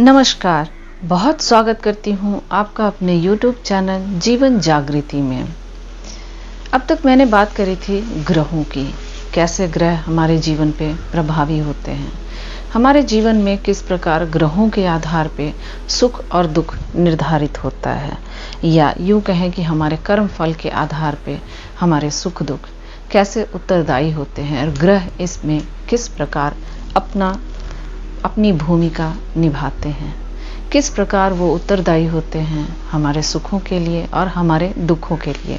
नमस्कार, बहुत स्वागत करती हूँ आपका अपने YouTube चैनल जीवन जागृति में। अब तक मैंने बात करी थी ग्रहों की, कैसे ग्रह हमारे जीवन पे प्रभावी होते हैं, हमारे जीवन में किस प्रकार ग्रहों के आधार पे सुख और दुख निर्धारित होता है, या यूँ कहें कि हमारे कर्म फल के आधार पे हमारे सुख दुख कैसे उत्तरदायी होते हैं और ग्रह इसमें किस प्रकार अपनी भूमिका निभाते हैं, किस प्रकार वो उत्तरदायी होते हैं हमारे सुखों के लिए और हमारे दुखों के लिए।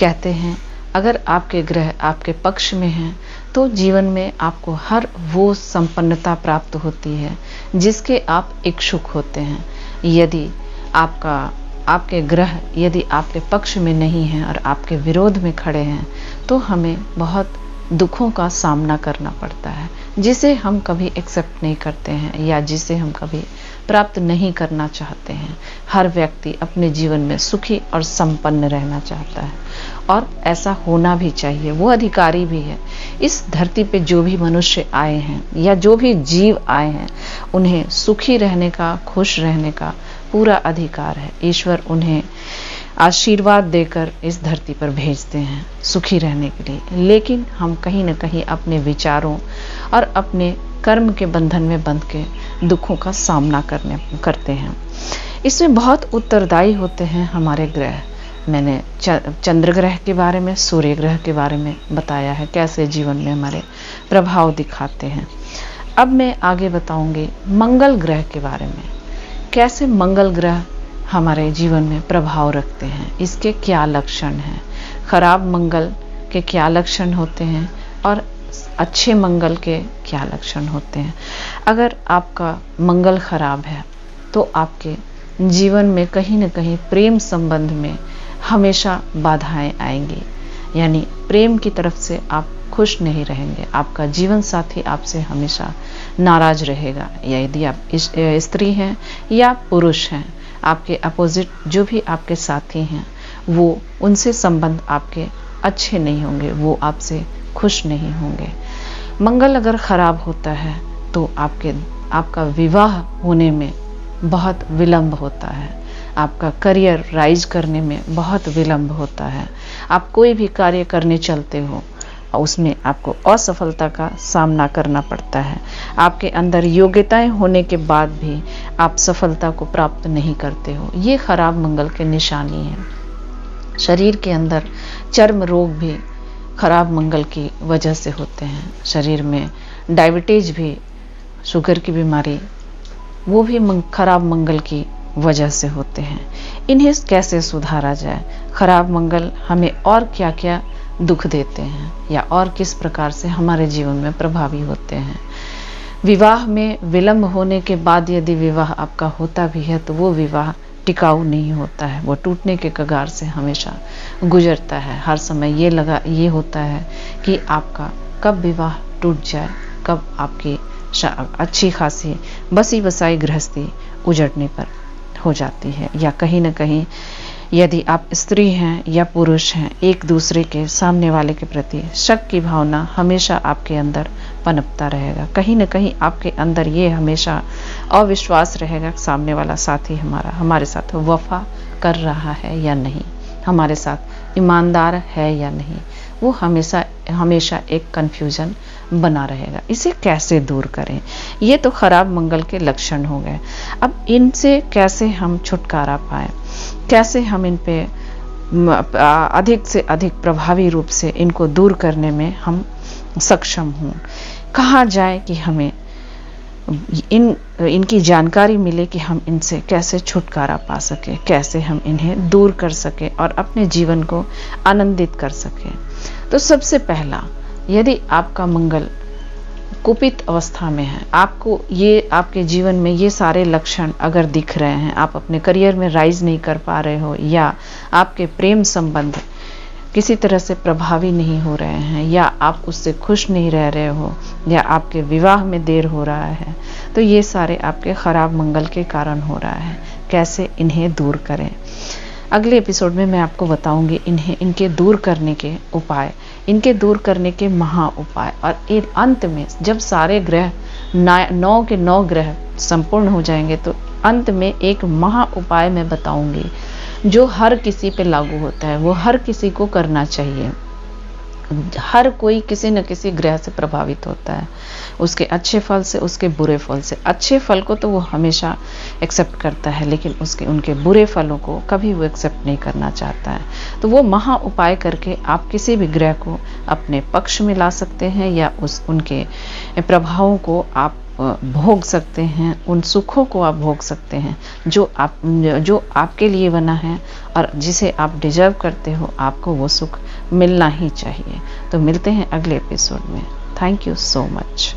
कहते हैं अगर आपके ग्रह आपके पक्ष में हैं तो जीवन में आपको हर वो संपन्नता प्राप्त होती है जिसके आप इच्छुक होते हैं। यदि आपके ग्रह यदि आपके पक्ष में नहीं हैं और आपके विरोध में खड़े हैं तो हमें बहुत दुखों का सामना करना पड़ता है, जिसे हम कभी एक्सेप्ट नहीं करते हैं या जिसे हम कभी प्राप्त नहीं करना चाहते हैं। हर व्यक्ति अपने जीवन में सुखी और संपन्न रहना चाहता है और ऐसा होना भी चाहिए, वो अधिकारी भी है। इस धरती पे जो भी मनुष्य आए हैं या जो भी जीव आए हैं उन्हें सुखी रहने का, खुश रहने का पूरा अधिकार है। ईश्वर उन्हें आशीर्वाद देकर इस धरती पर भेजते हैं सुखी रहने के लिए, लेकिन हम कहीं न कहीं अपने विचारों और अपने कर्म के बंधन में बंध के दुखों का सामना करते हैं। इसमें बहुत उत्तरदायी होते हैं हमारे ग्रह। मैंने चंद्र ग्रह के बारे में, सूर्य ग्रह के बारे में बताया है, कैसे जीवन में हमारे प्रभाव दिखाते हैं। अब मैं आगे बताऊंगी मंगल ग्रह के बारे में, कैसे मंगल ग्रह हमारे जीवन में प्रभाव रखते हैं, इसके क्या लक्षण हैं, खराब मंगल के क्या लक्षण होते हैं और अच्छे मंगल के क्या लक्षण होते हैं। अगर आपका मंगल खराब है तो आपके जीवन में कहीं न कहीं प्रेम संबंध में हमेशा बाधाएं आएंगी, यानी प्रेम की तरफ से आप खुश नहीं रहेंगे, आपका जीवन साथी आपसे हमेशा नाराज रहेगा। या यदि आप स्त्री हैं या पुरुष हैं, आपके अपोजिट जो भी आपके साथी हैं वो उनसे संबंध आपके अच्छे नहीं होंगे, वो आपसे खुश नहीं होंगे। मंगल अगर खराब होता है तो आपका विवाह होने में बहुत विलंब होता है, आपका करियर राइज करने में बहुत विलंब होता है। आप कोई भी कार्य करने चलते हो उसमें आपको असफलता का सामना करना पड़ता है। आपके अंदर योग्यताएं होने के बाद भी आप सफलता को प्राप्त नहीं करते हो, ये खराब मंगल के निशानी है। शरीर के अंदर चर्म रोग भी खराब मंगल की वजह से होते हैं। शरीर में डायबिटीज भी, शुगर की बीमारी, वो भी खराब मंगल की वजह से होते हैं। इन्हें कैसे सुधारा जाए? खराब मंगल हमें और क्या क्या दुख देते हैं या और किस प्रकार से हमारे जीवन में प्रभावी होते हैं। विवाह में विलंब होने के बाद यदि विवाह आपका होता भी है तो वो विवाह टिकाऊ नहीं होता है, वो टूटने के कगार से हमेशा गुजरता है। हर समय ये होता है कि आपका कब विवाह टूट जाए, कब आपकी अच्छी खासी बसी बसाई गृहस्थी उजड़ने पर हो जाती है। या कहीं न कहीं यदि आप स्त्री हैं या पुरुष हैं, एक दूसरे के सामने वाले के प्रति शक की भावना हमेशा आपके अंदर पनपता रहेगा। कहीं न कहीं आपके अंदर ये हमेशा अविश्वास रहेगा कि सामने वाला साथी हमारे साथ वफा कर रहा है या नहीं, हमारे साथ ईमानदार है या नहीं। वो हमेशा एक कन्फ्यूजन बना रहेगा। इसे कैसे दूर करें? ये तो खराब मंगल के लक्षण हो गए। अब इनसे कैसे हम छुटकारा पाएं, कैसे हम इन पे अधिक से अधिक प्रभावी रूप से इनको दूर करने में हम सक्षम हों? कहाँ जाए कि हमें इनकी जानकारी मिले कि हम इनसे कैसे छुटकारा पा सके, कैसे हम इन्हें दूर कर सके और अपने जीवन को आनंदित कर सके। तो सबसे पहला, यदि आपका मंगल कुपित अवस्था में है, आपके जीवन में ये सारे लक्षण अगर दिख रहे हैं, आप अपने करियर में राइज नहीं कर पा रहे हो, या आपके प्रेम संबंध किसी तरह से प्रभावी नहीं हो रहे हैं, या आप उससे खुश नहीं रह रहे हो, या आपके विवाह में देर हो रहा है, तो ये सारे आपके खराब मंगल के कारण हो रहा है। कैसे इन्हें दूर करें? अगले एपिसोड में मैं आपको बताऊंगी इनके दूर करने के उपाय, इनके दूर करने के महा उपाय। और अंत में जब सारे ग्रह 9 के 9 ग्रह संपूर्ण हो जाएंगे तो अंत में एक महा उपाय मैं बताऊंगी जो हर किसी पे लागू होता है, वो हर किसी को करना चाहिए। हर कोई किसी न किसी ग्रह से प्रभावित होता है, उसके अच्छे फल से, उसके बुरे फल से। अच्छे फल को तो वो हमेशा एक्सेप्ट करता है, लेकिन उनके बुरे फलों को कभी वो एक्सेप्ट नहीं करना चाहता है। तो वो महा उपाय करके आप किसी भी ग्रह को अपने पक्ष में ला सकते हैं या उनके प्रभावों को आप भोग सकते हैं, उन सुखों को आप भोग सकते हैं जो आपके लिए बना है और जिसे आप डिजर्व करते हो। आपको वो सुख मिलना ही चाहिए। तो मिलते हैं अगले एपिसोड में। Thank you so much.